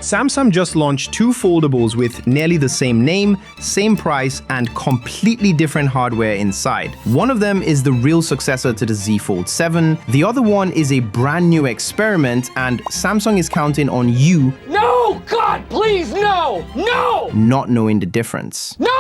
Samsung just launched two foldables with nearly the same name, same price, and completely different hardware inside. One of them is the real successor to the Z Fold 7, the other one is a brand new experiment, and Samsung is counting on you— No! God, please, no! No! not knowing the difference. No!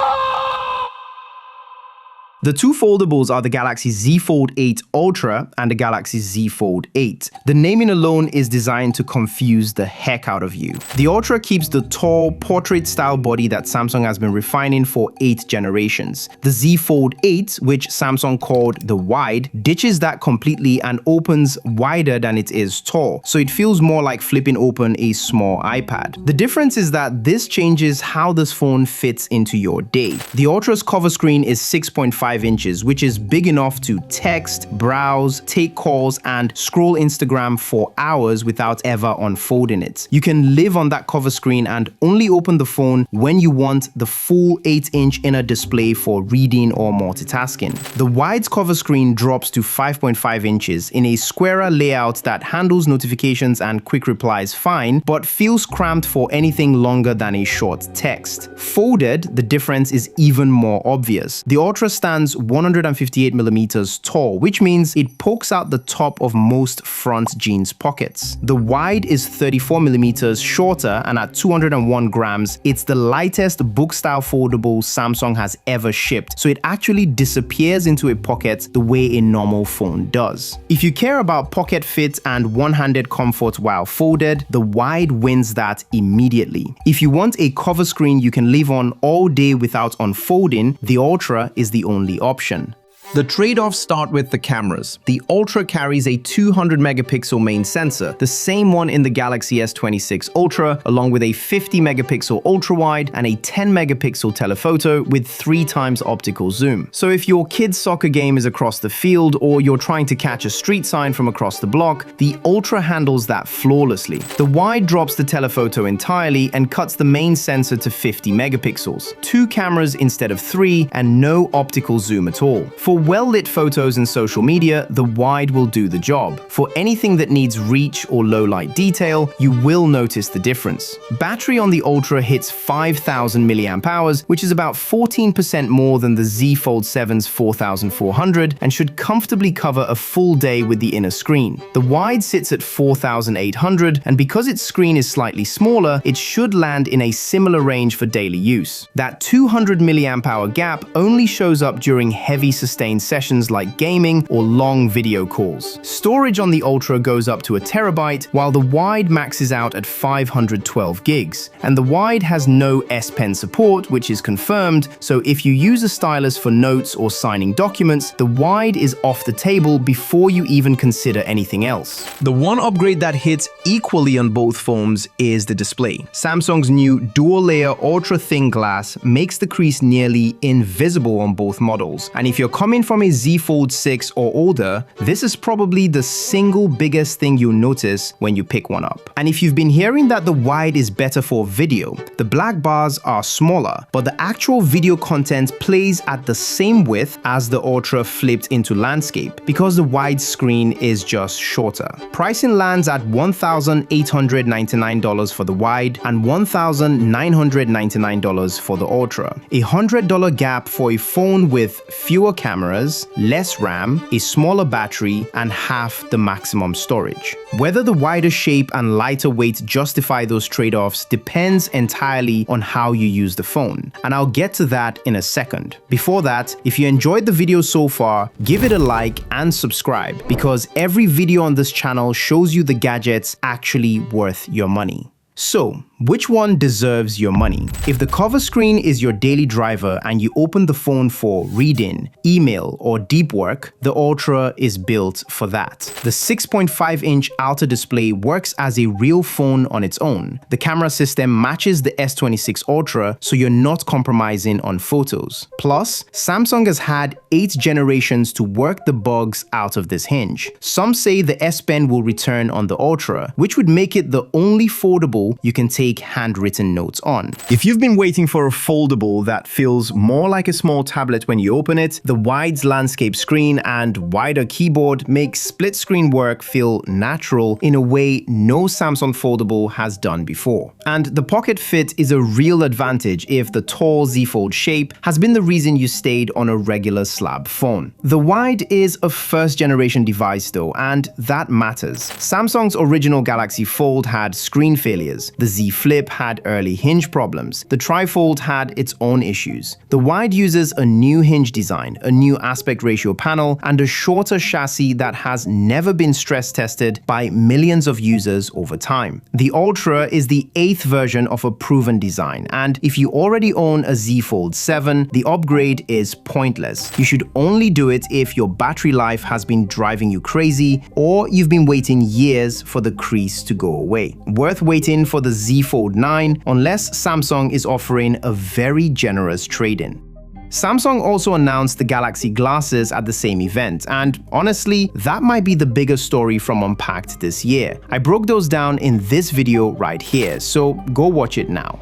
The two foldables are the Galaxy Z Fold 8 Ultra and the Galaxy Z Fold 8. The naming alone is designed to confuse the heck out of you. The Ultra keeps the tall, portrait-style body that Samsung has been refining for 8 generations. The Z Fold 8, which Samsung called the Wide, ditches that completely and opens wider than it is tall, so it feels more like flipping open a small iPad. The difference is that this changes how this phone fits into your day. The Ultra's cover screen is 6.5 inches, which is big enough to text, browse, take calls, and scroll Instagram for hours without ever unfolding it. You can live on that cover screen and only open the phone when you want the full 8-inch inner display for reading or multitasking. The Wide's cover screen drops to 5.5 inches in a squarer layout that handles notifications and quick replies fine, but feels cramped for anything longer than a short text. Folded, the difference is even more obvious. The Ultra stands 158mm tall, which means it pokes out the top of most front jeans pockets. The Wide is 34mm shorter, and at 201 grams, it's the lightest book-style foldable Samsung has ever shipped, so it actually disappears into a pocket the way a normal phone does. If you care about pocket fit and one-handed comfort while folded, the Wide wins that immediately. If you want a cover screen you can leave on all day without unfolding, the Ultra is the only option. The trade-offs start with the cameras. The Ultra carries a 200-megapixel main sensor, the same one in the Galaxy S26 Ultra, along with a 50-megapixel ultra-wide and a 10-megapixel telephoto with 3 times optical zoom. So if your kid's soccer game is across the field or you're trying to catch a street sign from across the block, the Ultra handles that flawlessly. The Wide drops the telephoto entirely and cuts the main sensor to 50 megapixels, 2 cameras instead of 3, and no optical zoom at all. For well-lit photos and social media, the Wide will do the job. For anything that needs reach or low-light detail, you will notice the difference. Battery on the Ultra hits 5,000 mAh, which is about 14% more than the Z Fold 7's 4,400 and should comfortably cover a full day with the inner screen. The Wide sits at 4,800, and because its screen is slightly smaller, it should land in a similar range for daily use. That 200 mAh gap only shows up during heavy sustained sessions like gaming or long video calls. Storage on the Ultra goes up to a terabyte, while the Wide maxes out at 512 gigs. And the Wide has no S Pen support, which is confirmed, so if you use a stylus for notes or signing documents, the Wide is off the table before you even consider anything else. The one upgrade that hits equally on both phones is the display. Samsung's new dual-layer ultra-thin glass makes the crease nearly invisible on both models, and if you're coming from a Z Fold 6 or older, this is probably the single biggest thing you'll notice when you pick one up. And if you've been hearing that the Wide is better for video, the black bars are smaller, but the actual video content plays at the same width as the Ultra flipped into landscape, because the Wide screen is just shorter. Pricing lands at $1,899 for the Wide and $1,999 for the Ultra. A $100 gap for a phone with fewer cameras, less RAM, a smaller battery, and half the maximum storage. Whether the wider shape and lighter weight justify those trade-offs depends entirely on how you use the phone, and I'll get to that in a second. Before that, if you enjoyed the video so far, give it a like and subscribe, because every video on this channel shows you the gadgets actually worth your money. So, which one deserves your money? If the cover screen is your daily driver and you open the phone for reading, email, or deep work, the Ultra is built for that. The 6.5-inch outer display works as a real phone on its own. The camera system matches the S26 Ultra, so you're not compromising on photos. Plus, Samsung has had 8 generations to work the bugs out of this hinge. Some say the S Pen will return on the Ultra, which would make it the only foldable you can take take handwritten notes on. If you've been waiting for a foldable that feels more like a small tablet when you open it, the wide landscape screen and wider keyboard makes split screen work feel natural in a way no Samsung foldable has done before. And the pocket fit is a real advantage if the tall Z Fold shape has been the reason you stayed on a regular slab phone. The wide is a first-generation device though, and that matters. Samsung's original Galaxy Fold had screen failures, the Z Flip had early hinge problems, the Trifold had its own issues. The wide uses a new hinge design, a new aspect ratio panel, and a shorter chassis that has never been stress tested by millions of users over time. The Ultra is the 8th version of a proven design, and if you already own a Z Fold 7, the upgrade is pointless. You should only do it if your battery life has been driving you crazy or you've been waiting years for the crease to go away. Worth waiting for the Z Fold 9 unless Samsung is offering a very generous trade-in. Samsung also announced the Galaxy glasses at the same event, and honestly, that might be the biggest story from Unpacked this year. I broke those down in this video right here, so go watch it now.